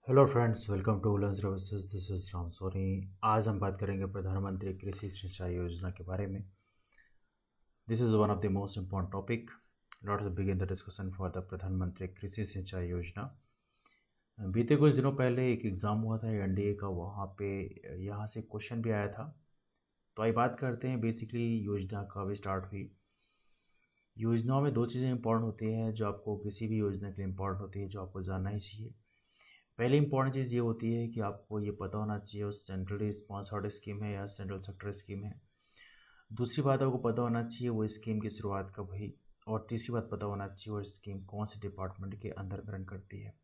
Hello friends, welcome to woollen services. This is Ram Soni. आज हम बात करेंगे प्रधानमंत्री कृषि सिंचाई योजना के बारे में। This is one of the most important topic. Let's begin the discussion for the प्रधानमंत्री कृषि सिंचाई योजना। बीते कुछ दिनों पहले एक एग्ज़ाम हुआ था एनडीए का, वहाँ पे यहाँ से क्वेश्चन भी आया था। तो आइए बात करते हैं बेसिकली योजना कब स्टार्ट हुई। योजनाओं में दो चीज़ें इंपॉर्टेंट होती हैं जो आपको किसी भी योजना के लिए इंपॉर्टेंट होती है, जो आपको जानना ही चाहिए। पहली इंपॉर्टेंट चीज़ ये होती है कि आपको ये पता होना चाहिए वो सेंट्रली स्पॉन्सर्ड स्कीम है या सेंट्रल सेक्टर स्कीम है। दूसरी बात आपको पता होना चाहिए वो स्कीम की शुरुआत कब हुई। और तीसरी बात पता होना चाहिए वो स्कीम कौन से डिपार्टमेंट के अंदर रन करती है।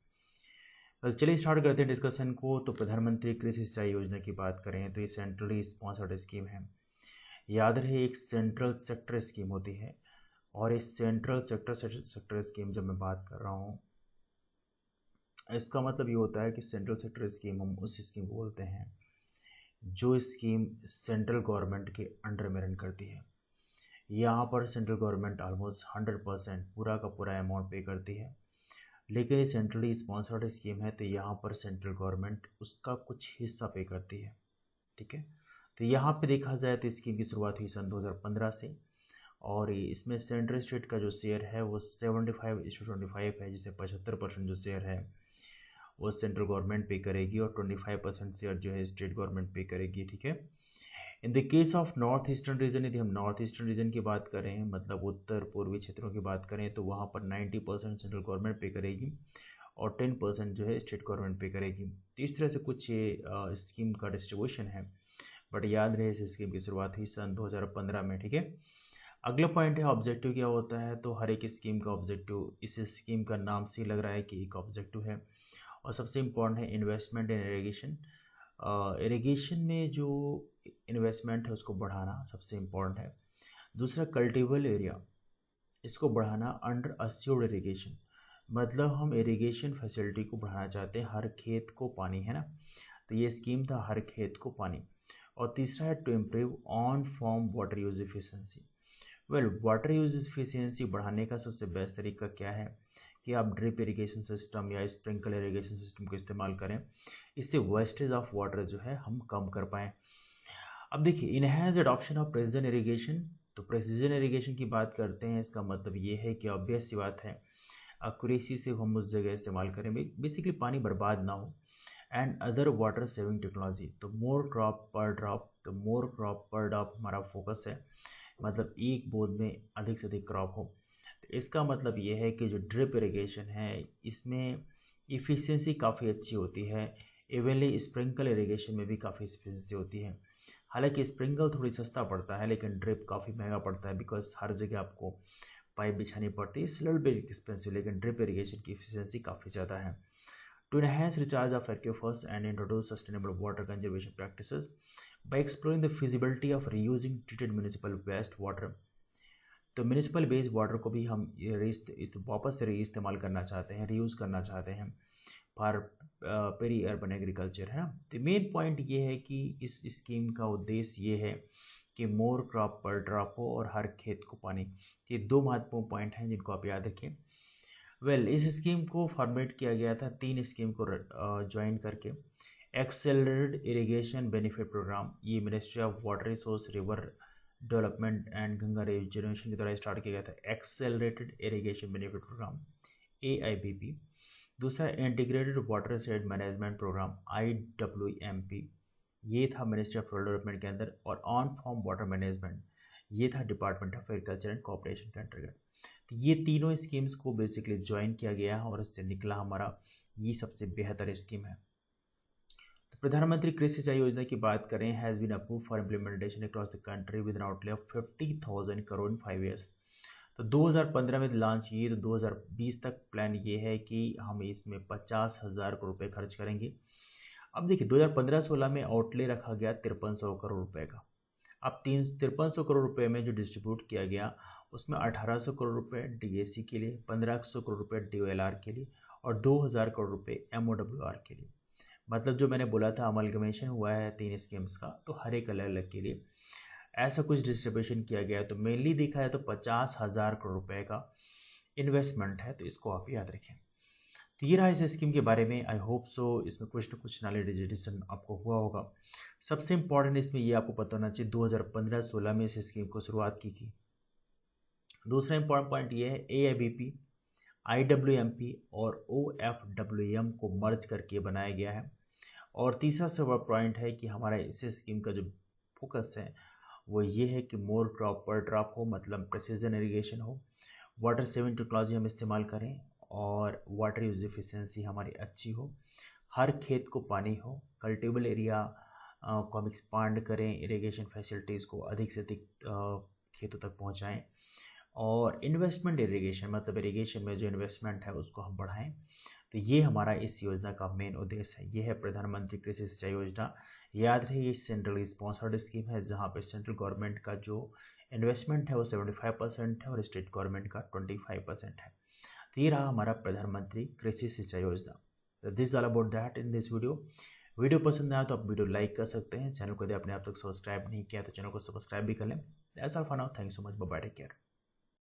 चलिए स्टार्ट करते हैं डिस्कशन को। तो प्रधानमंत्री कृषि सिंचाई योजना की बात करें तो ये सेंट्रली स्पॉन्सर्ड स्कीम है। याद रहे, एक सेंट्रल सेक्टर स्कीम होती है। और इस सेंट्रल सेक्टर स्कीम जब मैं बात कर रहा हूँ, इसका मतलब ये होता है कि सेंट्रल सेक्टर स्कीम हम उस स्कीम को बोलते हैं जो स्कीम सेंट्रल गवर्नमेंट के अंडर में रन करती है। यहाँ पर सेंट्रल गवर्नमेंट ऑलमोस्ट 100% पूरा का पूरा अमाउंट पे करती है। लेकिन ये सेंट्रली स्पॉन्सर्ड स्कीम है तो यहाँ पर सेंट्रल गवर्नमेंट उसका कुछ हिस्सा पे करती है। ठीक है। तो यहाँ पे देखा जाए तो स्कीम की शुरुआत हुई सन 2015 से। और इसमें सेंट्रल स्टेट का जो शेयर है वो 75:25 है, जिसे 75% जो शेयर है वो सेंट्रल गवर्नमेंट पे करेगी और 25% शेयर जो है स्टेट गवर्नमेंट पे करेगी। ठीक है। In the case of north eastern region, यदि हम नॉर्थ ईस्टर्न रीजन की बात करें, मतलब उत्तर पूर्वी क्षेत्रों की बात करें, तो वहाँ पर 90% सेंट्रल गवर्नमेंट पे करेगी और 10% जो है स्टेट गवर्नमेंट पे करेगी। तो इस तरह से कुछ ये स्कीम का डिस्ट्रीब्यूशन है। बट याद रहे, इस स्कीम की शुरुआत हुई सन 2015 में। ठीक है। अगला पॉइंट है ऑब्जेक्टिव क्या होता है। तो हर एक स्कीम का ऑब्जेक्टिव इस स्कीम का नाम से ही लग रहा है कि एक ऑब्जेक्टिव है। और सबसे इम्पोर्टेंट है इन्वेस्टमेंट इन इरिगेशन। इरिगेशन में जो इन्वेस्टमेंट है उसको बढ़ाना सबसे इम्पोर्टेंट है। दूसरा, कल्टिवेबल एरिया, इसको बढ़ाना अंडर अस्योर्ड इरिगेशन। मतलब हम इरिगेशन फैसिलिटी को बढ़ाना चाहते हैं, हर खेत को पानी, है ना। तो ये स्कीम था हर खेत को पानी। और तीसरा है to improve on farm water use efficiency. Water use efficiency बढ़ाने का सबसे बेस्ट तरीका क्या है कि आप ड्रिप इरिगेशन सिस्टम या स्प्रिंकलर इरिगेशन सिस्टम का इस्तेमाल करें। इससे वेस्टेज ऑफ वाटर जो है हम कम कर पाएँ। अब देखिए, enhance adoption of precision irrigation. तो प्रेसिजन इरिगेशन की बात करते हैं, इसका मतलब ये है कि ऑब्वियस सी बात है एक्यूरेसी से हम उस जगह इस्तेमाल करें, बेसिकली पानी बर्बाद ना हो। And other water saving technology, तो मोर क्रॉप पर ड्रॉप, तो मोर क्रॉप पर ड्रॉप हमारा फोकस है। मतलब एक बूंद में अधिक से अधिक क्रॉप हो। तो इसका मतलब ये है कि जो ड्रिप इरिगेशन है इसमें इफ़िशियंसी काफ़ी अच्छी होती है। इवनली स्प्रिंकल इरिगेशन में भी काफ़ी इफ़िशियंसी होती है। हालांकि स्प्रिंकल थोड़ी सस्ता पड़ता है लेकिन ड्रिप काफ़ी महंगा पड़ता है, बिकॉज हर जगह आपको पाइप बिछानी पड़ती है, इसलिए बिट एक्सपेंसिव। लेकिन ड्रिप इरिगेशन की इफिशियंसी काफ़ी ज़्यादा है। To enhance recharge of aquifers and introduce sustainable water conservation practices by exploring the feasibility of reusing treated municipal waste water। तो म्यूनिसिपल वेस्ट वाटर को भी हम वापस से इस्तेमाल करना चाहते हैं, रीयूज़ करना चाहते हैं फॉर पेरी अर्बन एग्रीकल्चर, है ना। तो मेन पॉइंट ये है कि इस स्कीम का उद्देश्य ये है कि मोर क्रॉप पर ड्रॉप हो और हर खेत को पानी। ये दो महत्वपूर्ण पॉइंट हैं जिनको आप याद रखें। इस स्कीम को फॉर्मेट किया गया था 3 स्कीम को ज्वाइन करके। एक्सेलरेटेड इरिगेशन बेनिफिट प्रोग्राम, ये ministry of water resource, river development and Ganga reservation के द्वारा स्टार्ट किया गया था accelerated irrigation benefit programme, AIBP। दूसरा, integrated watershed management programme, IWMP, ये था मिनिस्ट्री ऑफ रूरल डेवलपमेंट के अंदर। और ऑन फॉर्म वाटर मैनेजमेंट, ये था department of agriculture and cooperation के अंतर्गत। तो ये तीनों स्कीम्स को बेसिकली ज्वाइन किया गया है और इससे निकला हमारा ये सबसे बेहतर स्कीम है। तो प्रधानमंत्री कृषि सिंचाई योजना की बात करें, has been approve for implementation across the country with an outlay of 50,000 crore in 5 years. तो 2015 में लॉन्च किए, तो 2020 तक प्लान ये है कि हम इसमें 50,000 करोड़ रुपये खर्च करेंगे। अब देखिए, 2015-16 में आउटले रखा गया 5300 करोड़ रुपए का। अब 5300 करोड़ रुपए में जो डिस्ट्रीब्यूट किया गया उसमें 1800 करोड़ रुपए DAC के लिए, 1500 करोड़ रुपए DOLR के लिए और 2000 करोड़ रुपए MOWR के लिए। मतलब जो मैंने बोला था अमलगमेशन हुआ है 3 स्कीम्स का, तो हर एक अलग अलग के लिए ऐसा कुछ डिस्ट्रीब्यूशन किया गया है। तो मेनली देखा है तो 50,000 करोड़ रुपए का इन्वेस्टमेंट है, तो इसको आप याद रखें। तो ये रहा इस स्कीम के बारे में। आई होप सो इसमें कुछ ना कुछ नॉलेज एडिशन आपको हुआ होगा। सबसे इम्पॉर्टेंट इसमें ये आपको पता होना चाहिए 2015-16 में इस स्कीम को शुरुआत की थी। दूसरा इम्पॉर्टेंट पॉइंट ये है AIBP, IWMP और OFWM को मर्ज करके बनाया गया है। और तीसरा सबसे बड़ा पॉइंट है कि हमारा इस स्कीम का जो फोकस है वो ये है कि मोर ड्रॉप पर ड्रॉप हो, मतलब प्रेसिजन इरिगेशन हो, वाटर सेविंग टेक्नोलॉजी हम इस्तेमाल करें और वाटर यूज एफिशिएंसी हमारी अच्छी हो, हर खेत को पानी हो, कल्टिवेबल एरिया को हम एक्सपांड करें, इरिगेशन फैसिलिटीज़ को अधिक से अधिक खेतों तक पहुंचाएं, और इन्वेस्टमेंट इरिगेशन मतलब इरिगेशन में जो इन्वेस्टमेंट है उसको हम बढ़ाएं। तो ये हमारा इस योजना का मेन उद्देश्य है। ये है प्रधानमंत्री कृषि सिंचाई योजना। याद रहे ये सेंट्रली स्पॉन्सर्ड स्कीम है जहाँ पे सेंट्रल गवर्नमेंट का जो इन्वेस्टमेंट है वो 75% है और स्टेट गवर्नमेंट का 25% है। तो ये रहा हमारा प्रधानमंत्री कृषि सिंचाई योजना। This all about that in this video पसंद आया तो आप वीडियो लाइक कर सकते हैं। चैनल को यदि आपने अब तक सब्सक्राइब नहीं किया तो चैनल को सब्सक्राइब भी कर लें। That's all for now, thanks so much, bye bye, take care.